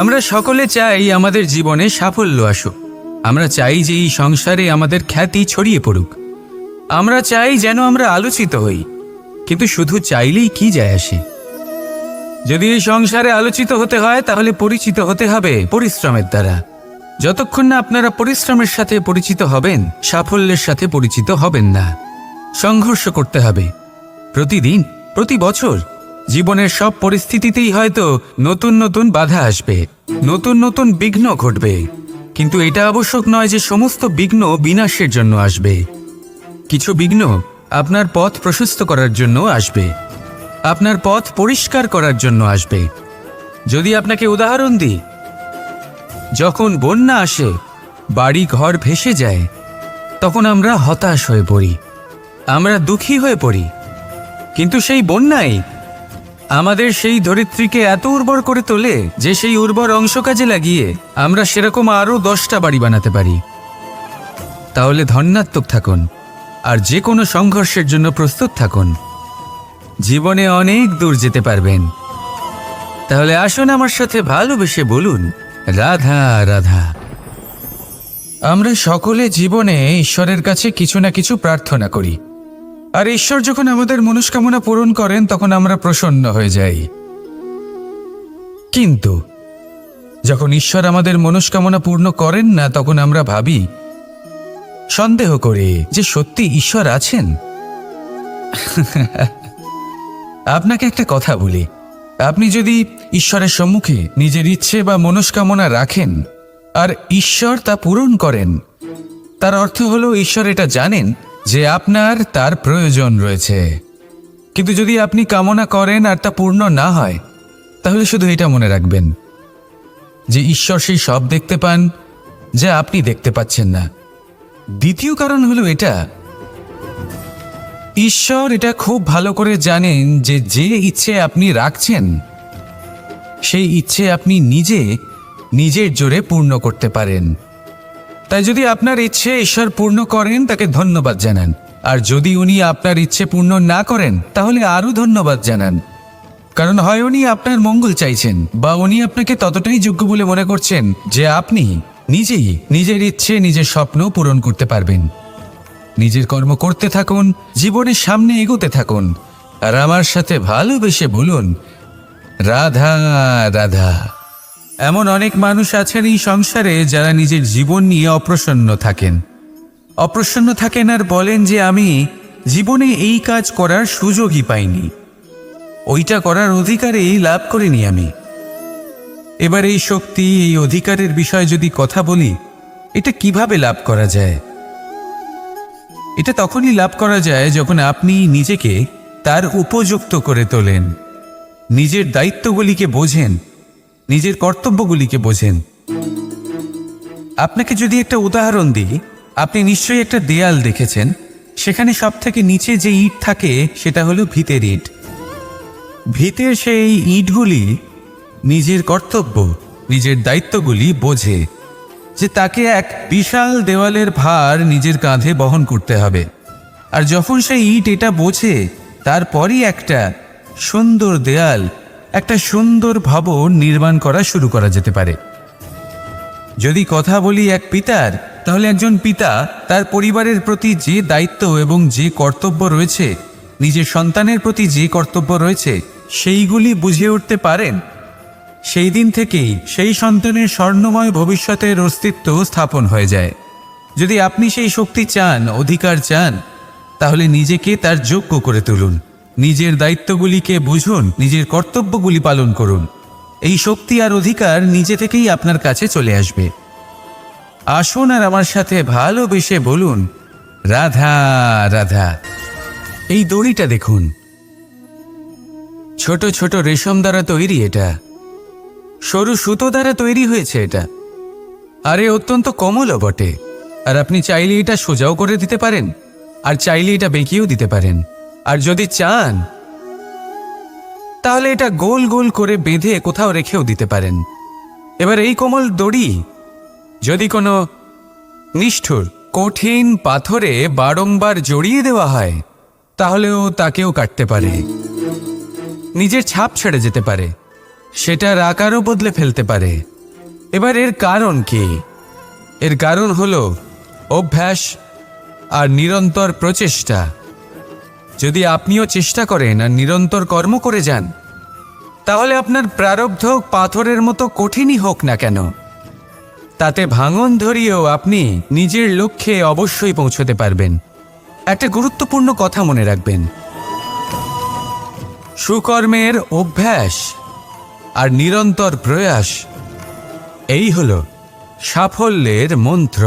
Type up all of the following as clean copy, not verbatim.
আমরা সকলে চাই আমাদের জীবনে সাফল্য আসুক। আমরা চাই যে এই সংসারে আমাদের খ্যাতি ছড়িয়ে পড়ুক। আমরা চাই যেন আমরা আলোচিত হই, কিন্তু শুধু চাইলেই কি যায় আসে? যদি এই সংসারে আলোচিত হতে হয় তাহলে পরিচিত হতে হবে পরিশ্রমের দ্বারা। যতক্ষণ না আপনারা পরিশ্রমের সাথে পরিচিত হবেন, সাফল্যের সাথে পরিচিত হবেন না। সংঘর্ষ করতে হবে প্রতিদিন, প্রতি বছর। জীবনের সব পরিস্থিতিতেই হয়তো নতুন নতুন বাধা আসবে, নতুন নতুন বিঘ্ন ঘটবে, কিন্তু এটা আবশ্যক নয় যে সমস্ত বিঘ্ন বিনাশের জন্য আসবে। কিছু বিঘ্ন আপনার পথ প্রশস্ত করার জন্য আসবে, আপনার পথ পরিষ্কার করার জন্য আসবে। যদি আপনাকে উদাহরণ দিই, যখন বন্যা আসে, বাড়ি ঘর ভেসে যায়, তখন আমরা হতাশ হয়ে পড়ি, আমরা দুঃখী হয়ে পড়ি। কিন্তু সেই বন্যাই আমাদের সেই ধরিত্রীকে এত উর্বর করে তোলে যে সেই উর্বর অংশ কাজে লাগিয়ে আমরা সেরকম আরও 10টা বাড়ি বানাতে পারি। তাহলে ধন্যাত্মক থাকুন, আর যে কোনো সংঘর্ষের জন্য প্রস্তুত থাকুন। জীবনে অনেক দূর যেতে পারবেন। তাহলে আসুন আমার সাথে ভালোবেসে বলুন, রাধা রাধা। আমরা সকলে জীবনে ঈশ্বরের কাছে কিছু না কিছু প্রার্থনা করি, আর ঈশ্বর যখন আমাদের মনস্কামনা পূরণ করেন তখন আমরা প্রসন্ন হয়ে যাই। কিন্তু যখন ঈশ্বর আমাদের মনস্কামনা পূর্ণ করেন না, তখন আমরা ভাবি, সন্দেহ করি যে সত্যি ঈশ্বর আছেন। আপনাকে একটা কথা বলি, আপনি যদি ঈশ্বরের সম্মুখে নিজের ইচ্ছে বা মনস্কামনা রাখেন আর ঈশ্বর তা পূরণ করেন, তার অর্থ হলো ঈশ্বর এটা জানেন যে আপনার তার প্রয়োজন রয়েছে। কিন্তু যদি আপনি কামনা করেন আর তা পূর্ণ না হয়, তাহলে শুধু এটা মনে রাখবেন যে ঈশ্বর সেই সব দেখতে পান যা আপনি দেখতে পাচ্ছেন না। দ্বিতীয় কারণ হলো এটা, ঈশ্বর এটা খুব ভালো করে জানেন যে যে ইচ্ছে আপনি রাখছেন সেই ইচ্ছে আপনি নিজের জোরে পূর্ণ করতে পারেন। তাই যদি আপনার ইচ্ছে ঈশ্বর পূর্ণ করেন, তাকে ধন্যবাদ জানান, আর যদি উনি আপনার ইচ্ছে পূর্ণ না করেন, তাহলে আরও ধন্যবাদ জানান। কারণ হয় উনি আপনার মঙ্গল চাইছেন, বা উনি আপনাকে ততটাই যোগ্য বলে মনে করছেন যে আপনি নিজেই নিজের ইচ্ছে, নিজের স্বপ্ন পূরণ করতে পারবেন। নিজের কর্ম করতে থাকুন, জীবনের সামনে এগোতে থাকুন, আর আমার সাথে ভালোবেসে বলুন, রাধা রাধা। এমন অনেক মানুষ আছেন এই সংসারে যারা নিজের জীবন নিয়ে অপ্রসন্ন থাকেন আর বলেন যে আমি জীবনে এই কাজ করার সুযোগই পাইনি, ওইটা করার অধিকারই লাভ করিনি আমি। এবার এই শক্তি, এই অধিকারের বিষয়ে যদি কথা বলি, এটা কিভাবে লাভ করা যায়? এটা তখনই লাভ করা যায় যখন আপনি নিজেকে তার উপযুক্ত করে তোলেন, নিজের দায়িত্বগুলিকে বোঝেন, নিজের কর্তব্যগুলিকে বোঝেন। আপনাকে যদি একটা উদাহরণ দিই, আপনি নিশ্চয়ই একটা দেয়াল দেখেছেন, সেখানে সব থেকে নিচে যে ইট থাকে সেটা হলো ভিতের ইট। ভিতের সেই ইটগুলি নিজের কর্তব্য, নিজের দায়িত্বগুলি বোঝে যে তাকে এক বিশাল দেওয়ালের ভার নিজের কাঁধে বহন করতে হবে। আর যখন সেই ইট এটা বোঝে, তারপরই একটা সুন্দর দেয়াল, একটা সুন্দর ভবন নির্মাণ করা শুরু করা যেতে পারে। যদি কথা বলি এক পিতার, তাহলে একজন পিতা তার পরিবারের প্রতি যে দায়িত্ব এবং যে কর্তব্য রয়েছে, নিজের সন্তানের প্রতি যে কর্তব্য রয়েছে, সেইগুলি বুঝে উঠতে পারেন, সেই দিন থেকেই সেই সন্তানের স্বর্ণময় ভবিষ্যতের অস্তিত্ব স্থাপন হয়ে যায়। যদি আপনি সেই শক্তি চান, অধিকার চান, তাহলে নিজেকে তার যোগ্য করে তুলুন, নিজের দায়িত্বগুলিকে বুঝুন, নিজের কর্তব্যগুলি পালন করুন। এই শক্তি আর অধিকার নিজে থেকেই আপনার কাছে চলে আসবে। আসুন আর আমার সাথে ভালোবেসে বলুন, রাধা রাধা। এই দড়িটা দেখুন, ছোট ছোট রেশম দ্বারা তৈরি, এটা সরু সুতো দ্বারা তৈরি হয়েছে এটা, আর এ অত্যন্ত কোমলও বটে। আর আপনি চাইলে এটা সোজাও করে দিতে পারেন, আর চাইলে এটা বেঁকিয়েও দিতে পারেন, আর যদি চান তাহলে এটা গোল গোল করে বেঁধে কোথাও রেখেও দিতে পারেন। এবার এই কোমল দড়ি যদি কোনো নিষ্ঠুর কঠিন পাথরে বারংবার জড়িয়ে দেওয়া হয়, তাহলেও তাকেও কাটতে পারে, নিজের ছাপ ছেড়ে যেতে পারে। সেটার আকারও বদলে ফেলতে পারে। এবার এর কারণ কি? এর কারণ হলো অভ্যাস আর নিরন্তর প্রচেষ্টা। যদি আপনিও চেষ্টা করেন আর নিরন্তর কর্ম করে যান, তাহলে আপনার প্রারব্ধ পাথরের মতো কঠিনই হোক না কেন, তাতে ভাঙন ধরিয়েও আপনি নিজের লক্ষ্যে অবশ্যই পৌঁছতে পারবেন। একটা গুরুত্বপূর্ণ কথা মনে রাখবেন, সুকর্মের অভ্যাস আর নিরন্তর প্রয়াস, এই হলো সাফল্যের মন্ত্র।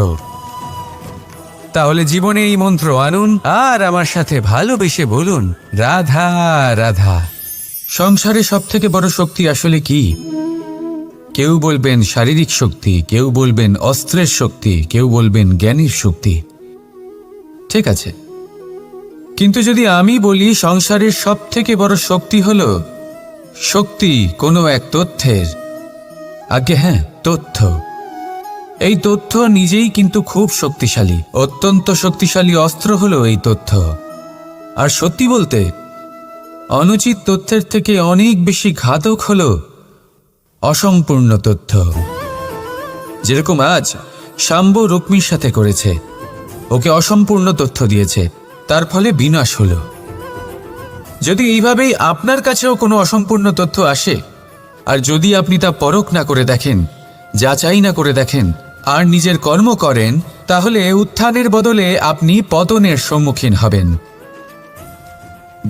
তাহলে জীবনে এই মন্ত্র আনুন আর আমার সাথে ভালোবেসে বলুন, রাধা রাধা। সংসারে সবথেকে বড় শক্তি আসলে কি? কেউ বলবেন শারীরিক শক্তি, কেউ বলবেন অস্ত্রের শক্তি, কেউ বলবেন জ্ঞানের শক্তি। ঠিক আছে, কিন্তু যদি আমি বলি সংসারের সবথেকে বড় শক্তি হলো শক্তি কোনো এক তথ্যের, আগে হ্যাঁ, তথ্য। এই তথ্য নিজেই কিন্তু খুব শক্তিশালী, অত্যন্ত শক্তিশালী অস্ত্র হলো এই তথ্য। আর সত্যি বলতে, অনুচিত তথ্যের থেকে অনেক বেশি ঘাতক হলো অসম্পূর্ণ তথ্য। যেরকম আজ শাম্ব রুক্মির সাথে করেছে, ওকে অসম্পূর্ণ তথ্য দিয়েছে, তার ফলে বিনাশ হলো। যদি এইভাবেই আপনার কাছেও কোনো অসম্পূর্ণ তথ্য আসে, আর যদি আপনি তা পরখ না করে দেখেন, যাচাই না করে দেখেন, আর নিজের কর্ম করেন, তাহলে উত্থানের বদলে আপনি পতনের সম্মুখীন হবেন।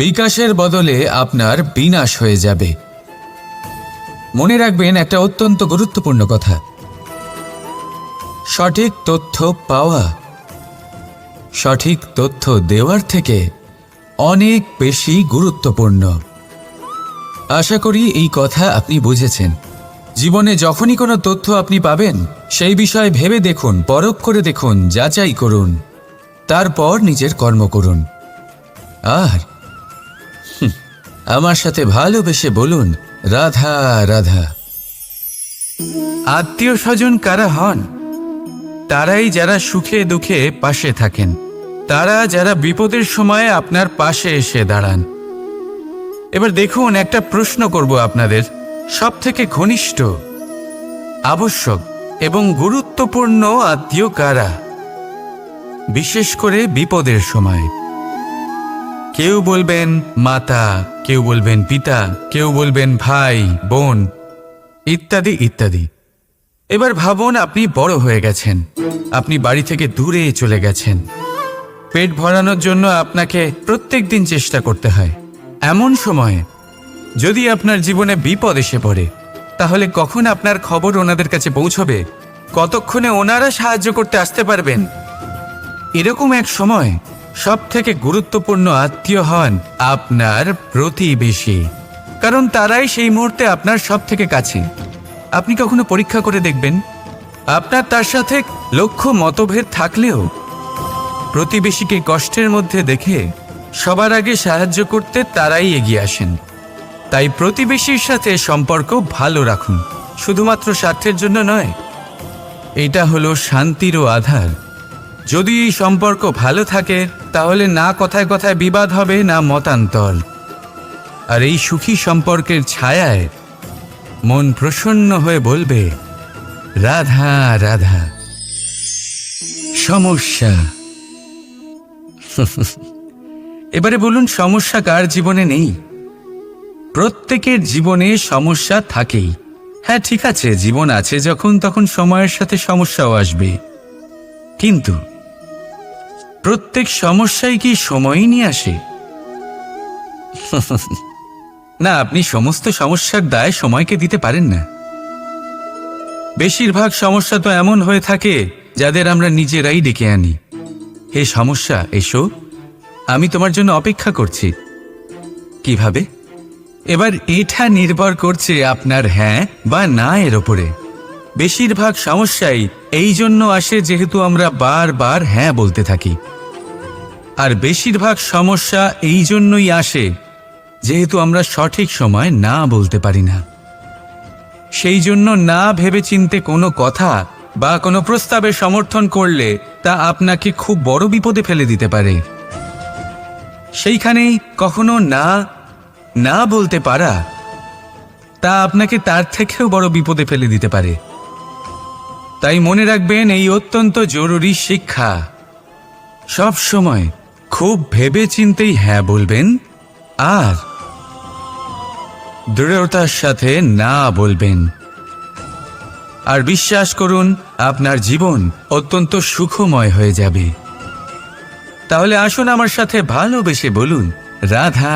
বিকাশের বদলে আপনার বিনাশ হয়ে যাবে। মনে রাখবেন একটা অত্যন্ত গুরুত্বপূর্ণ কথা, সঠিক তথ্য পাওয়া সঠিক তথ্য দেওয়ার থেকে অনেক বেশি গুরুত্বপূর্ণ। আশা করি এই কথা আপনি বুঝেছেন। জীবনে যখনই কোনো তথ্য আপনি পাবেন, সেই বিষয়ে ভেবে দেখুন, পরখ করে দেখুন, যাচাই করুন, তারপর নিজের কর্ম করুন। আর আমার সাথে ভালোবেসে বলুন, রাধা রাধা। আত্মীয় স্বজন কারা হন? তারাই যারা সুখে দুঃখে পাশে থাকেন, তারা যারা বিপদের সময়ে আপনার পাশে এসে দাঁড়ান। এবার দেখুন, একটা প্রশ্ন করব আপনাদের, সবথেকে ঘনিষ্ঠ, আবশ্যক এবং গুরুত্বপূর্ণ আত্মীয় কারা, বিশেষ করে বিপদের সময়? কেউ বলবেন মাতা, কেউ বলবেন পিতা, কেউ বলবেন ভাই বোন, ইত্যাদি ইত্যাদি। এবার ভাবুন, আপনি বড় হয়ে গেছেন, আপনি বাড়ি থেকে দূরে চলে গেছেন। পেট ভরানোর জন্য আপনাকে প্রত্যেক দিন চেষ্টা করতে হয়। এমন সময় যদি আপনার জীবনে বিপদ এসে পড়ে, তাহলে কখন আপনার খবর ওনাদের কাছে পৌঁছবে? কতক্ষণে ওনারা সাহায্য করতে আসতে পারবেন? এরকম এক সময় সবথেকে গুরুত্বপূর্ণ আত্মীয় হন আপনার প্রতিবেশী, কারণ তারাই সেই মুহূর্তে আপনার সবথেকে কাছে। আপনি কখনো পরীক্ষা করে দেখবেন, আপনার তার সাথে লক্ষ্য মতভেদ থাকলেও প্রতিবেশীকে কষ্টের মধ্যে দেখে সবার আগে সাহায্য করতে তারাই এগিয়ে আসেন। তাই প্রতিবেশীর সাথে সম্পর্ক ভালো রাখুন, শুধুমাত্র স্বার্থের জন্য নয়। এটা হলো শান্তিরও আধার। যদি এই সম্পর্ক ভালো থাকে, তাহলে না কথায় কথায় বিবাদ হবে, না মতান্তর। আর এই সুখী সম্পর্কের ছায়ায় মন প্রসন্ন হয়ে বলবে, রাধা রাধা। সমস্যা। এবারে বলুন, সমস্যা কার জীবনে নেই? প্রত্যেকের জীবনে সমস্যা থাকেই। হ্যাঁ, ঠিক আছে, জীবন আছে যখন, তখন সময়ের সাথে সমস্যাও আসবে। কিন্তু প্রত্যেক সমস্যাই কি সময়ই নিয়ে আসে? না, আপনি সমস্ত সমস্যার দায় সময়কে দিতে পারেন না। বেশিরভাগ সমস্যা তো এমন হয়ে থাকে যাদের আমরা নিজেরাই ডেকে আনি। হে সমস্যা, এসো, আমি তোমার জন্য অপেক্ষা করছি। কিভাবে? এবার এটা নির্ভর করছে আপনার হ্যাঁ বা না এর ওপরে। বেশিরভাগ সমস্যাই এই জন্য আসে যেহেতু আমরা বারবার হ্যাঁ বলতে থাকি, আর বেশিরভাগ সমস্যা এই জন্যই আসে যেহেতু আমরা সঠিক সময় না বলতে পারি না। সেই জন্য না ভেবেচিন্তে কোনো কথা বা কোনো প্রস্তাবের সমর্থন করলে তা আপনাকে খুব বড় বিপদে ফেলে দিতে পারে। সেইখানেই কখনো না না বলতে পারা তা আপনাকে তার থেকেও বড় বিপদে ফেলে দিতে পারে। তাই মনে রাখবেন এই অত্যন্ত জরুরি শিক্ষা, সব সময় খুব ভেবে চিন্তেই হ্যাঁ বলবেন আর দৃঢ়তার সাথে না বলবেন। আর বিশ্বাস করুন আপনার জীবন অত্যন্ত সুখময় হয়ে যাবে। তাহলে আসুন আমার সাথে ভালোবেসে বলুন রাধা